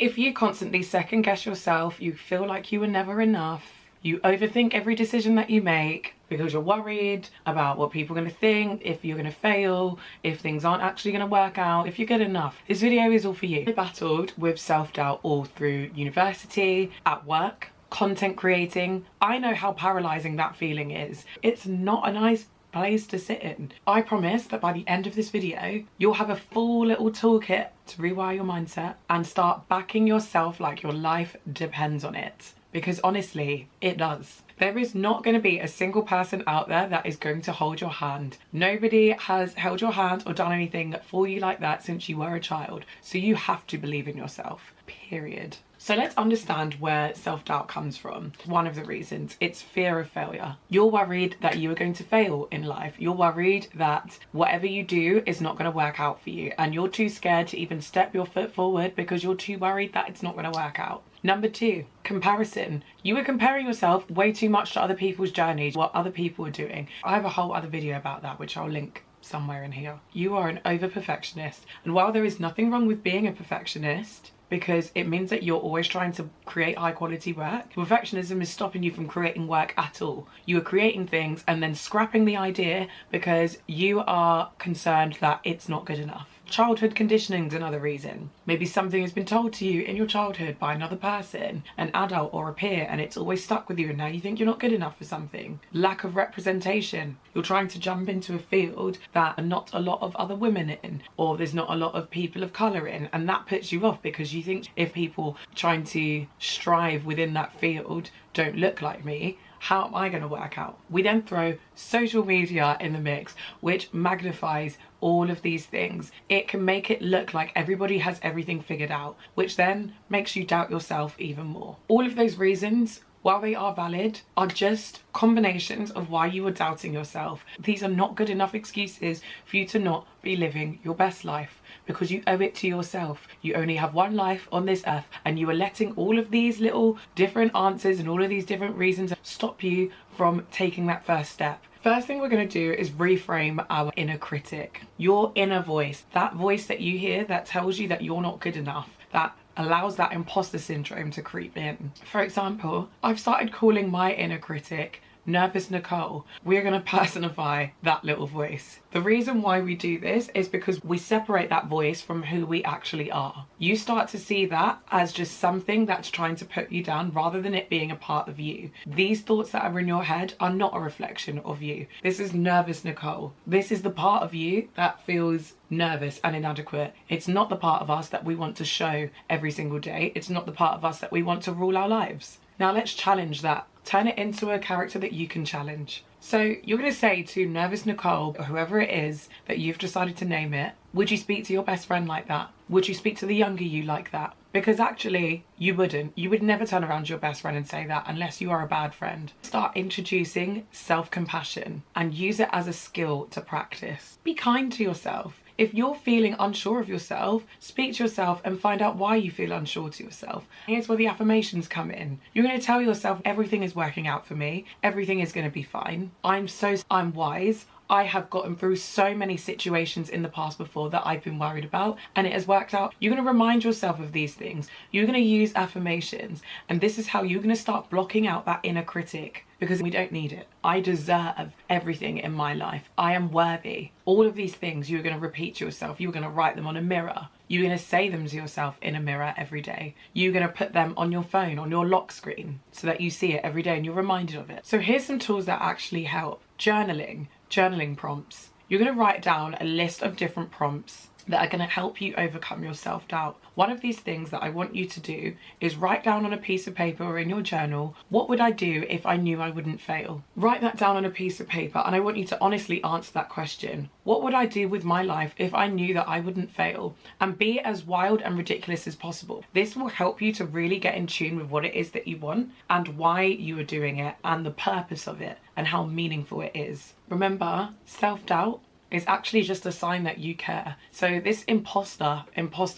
If you constantly second guess yourself, you feel like you were never enough, you overthink every decision that you make because you're worried about what people are going to think, if you're going to fail, if things aren't actually going to work out, if you're good enough, this video is all for you. I battled with self-doubt all through university, at work, content creating. I know how paralyzing that feeling is. It's not a nice place to sit in. I promise that by the end of this video, you'll have a full little toolkit to rewire your mindset and start backing yourself like your life depends on it. Because honestly, it does. There is not going to be a single person out there that is going to hold your hand. Nobody has held your hand or done anything for you like that since you were a child. So you have to believe in yourself, period. So let's understand where self-doubt comes from. One of the reasons, it's fear of failure. You're worried that you are going to fail in life. You're worried that whatever you do is not going to work out for you. And you're too scared to even step your foot forward because you're too worried that it's not going to work out. Number two, comparison. You are comparing yourself way too much to other people's journeys, what other people are doing. I have a whole other video about that, which I'll link somewhere in here. You are an over-perfectionist. And while there is nothing wrong with being a perfectionist, because it means that you're always trying to create high quality work, perfectionism is stopping you from creating work at all. You are creating things and then scrapping the idea because you are concerned that it's not good enough. Childhood conditioning is another reason. Maybe something has been told to you in your childhood by another person, an adult or a peer, and it's always stuck with you and now you think you're not good enough for something. Lack of representation. You're trying to jump into a field that are not a lot of other women in, or there's not a lot of people of colour in, and that puts you off because you think if people trying to strive within that field don't look like me, how am I going to work out? We then throw social media in the mix, which magnifies all of these things. It can make it look like everybody has everything figured out, which then makes you doubt yourself even more. All of those reasons, while they are valid, are just combinations of why you are doubting yourself. These are not good enough excuses for you to not be living your best life, because you owe it to yourself. You only have one life on this earth, and you are letting all of these little different answers and all of these different reasons stop you from taking that first step. First thing we're going to do is reframe our inner critic. Your inner voice, that voice that you hear that tells you that you're not good enough, that allows that imposter syndrome to creep in. For example, I've started calling my inner critic Nervous Nicole. We're going to personify that little voice. The reason why we do this is because we separate that voice from who we actually are. You start to see that as just something that's trying to put you down rather than it being a part of you. These thoughts that are in your head are not a reflection of you. This is Nervous Nicole. This is the part of you that feels nervous and inadequate. It's not the part of us that we want to show every single day. It's not the part of us that we want to rule our lives. Now let's challenge that. Turn it into a character that you can challenge. So you're going to say to Nervous Nicole, or whoever it is that you've decided to name it, would you speak to your best friend like that? Would you speak to the younger you like that? Because actually, you wouldn't. You would never turn around to your best friend and say that unless you are a bad friend. Start introducing self-compassion and use it as a skill to practice. Be kind to yourself. If you're feeling unsure of yourself, speak to yourself and find out why you feel unsure to yourself. Here's where the affirmations come in. You're going to tell yourself everything is working out for me. Everything is going to be fine. I'm wise. I have gotten through so many situations in the past before that I've been worried about and it has worked out. You're going to remind yourself of these things. You're going to use affirmations, and this is how you're going to start blocking out that inner critic, because we don't need it. I deserve everything in my life. I am worthy. All of these things you're going to repeat to yourself. You're going to write them on a mirror. You're going to say them to yourself in a mirror every day. You're going to put them on your phone, on your lock screen, so that you see it every day and you're reminded of it. So here's some tools that actually help. Journaling prompts. You're going to write down a list of different prompts that are going to help you overcome your self-doubt. One of these things that I want you to do is write down on a piece of paper or in your journal, what would I do if I knew I wouldn't fail? Write that down on a piece of paper, and I want you to honestly answer that question. What would I do with my life if I knew that I wouldn't fail? And be as wild and ridiculous as possible. This will help you to really get in tune with what it is that you want and why you are doing it and the purpose of it and how meaningful it is. Remember, self-doubt is actually just a sign that you care. So this imposter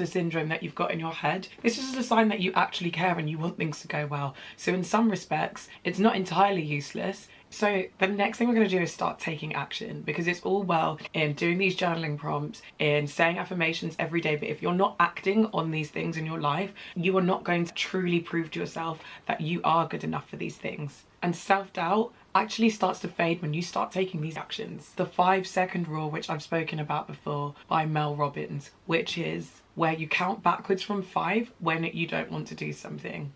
syndrome that you've got in your head, this is just a sign that you actually care and you want things to go well. So in some respects, it's not entirely useless. So the next thing we're going to do is start taking action, because it's all well in doing these journaling prompts, in saying affirmations every day, but if you're not acting on these things in your life, you are not going to truly prove to yourself that you are good enough for these things. And self-doubt actually starts to fade when you start taking these actions. The 5-second rule, which I've spoken about before by Mel Robbins, which is where you count backwards from 5 when you don't want to do something.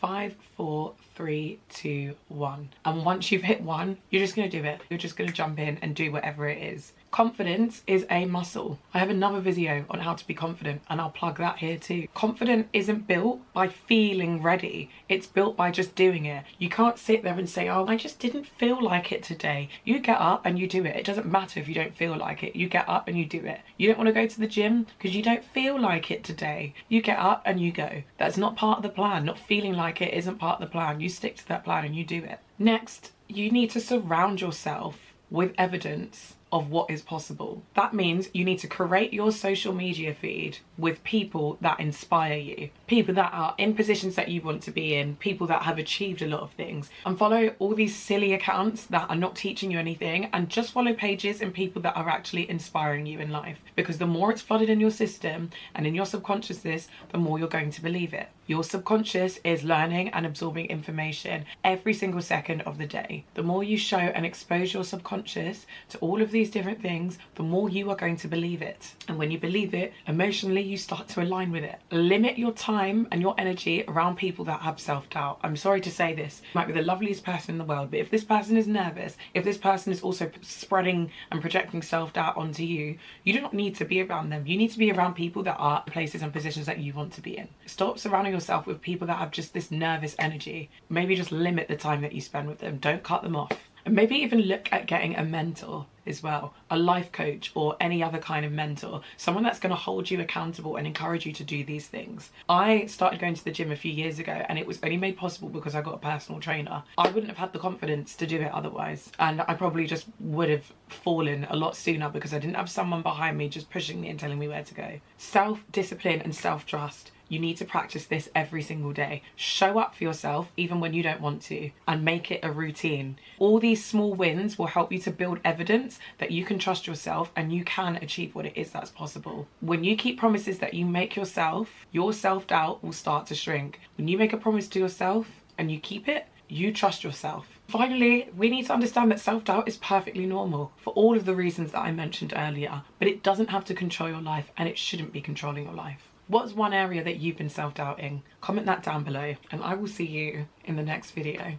5, 4, 3, 2, 1. And once you've hit 1, you're just going to do it. You're just going to jump in and do whatever it is. Confidence is a muscle. I have another video on how to be confident, and I'll plug that here too. Confident isn't built by feeling ready. It's built by just doing it. You can't sit there and say, oh, I just didn't feel like it today. You get up and you do it. It doesn't matter if you don't feel like it. You get up and you do it. You don't want to go to the gym because you don't feel like it today. You get up and you go. That's not part of the plan. Not feeling like it isn't part of the plan. You stick to that plan and you do it. Next, you need to surround yourself with evidence of what is possible. That means you need to create your social media feed with people that inspire you, people that are in positions that you want to be in, people that have achieved a lot of things, and follow all these silly accounts that are not teaching you anything, and just follow pages and people that are actually inspiring you in life, because the more it's flooded in your system and in your subconsciousness, the more you're going to believe it. Your subconscious is learning and absorbing information every single second of the day. The more you show and expose your subconscious to all of these different things, the more you are going to believe it. And when you believe it, emotionally you start to align with it. Limit your time and your energy around people that have self-doubt. I'm sorry to say this, you might be the loveliest person in the world, but if this person is nervous, if this person is also spreading and projecting self-doubt onto you, you do not need to be around them. You need to be around people that are in places and positions that you want to be in. Stop surrounding yourself with people that have just this nervous energy. Maybe just limit the time that you spend with them. Don't cut them off. And maybe even look at getting a mentor as well, a life coach or any other kind of mentor, someone that's going to hold you accountable and encourage you to do these things. I started going to the gym a few years ago, and it was only made possible because I got a personal trainer. I wouldn't have had the confidence to do it otherwise, and I probably just would have fallen a lot sooner because I didn't have someone behind me just pushing me and telling me where to go. Self-discipline and self-trust. You need to practice this every single day. Show up for yourself even when you don't want to, and make it a routine. All these small wins will help you to build evidence that you can trust yourself and you can achieve what it is that's possible. When you keep promises that you make yourself, your self-doubt will start to shrink. When you make a promise to yourself and you keep it, you trust yourself. Finally, we need to understand that self-doubt is perfectly normal for all of the reasons that I mentioned earlier, but it doesn't have to control your life, and it shouldn't be controlling your life. What's one area that you've been self-doubting? Comment that down below, and I will see you in the next video.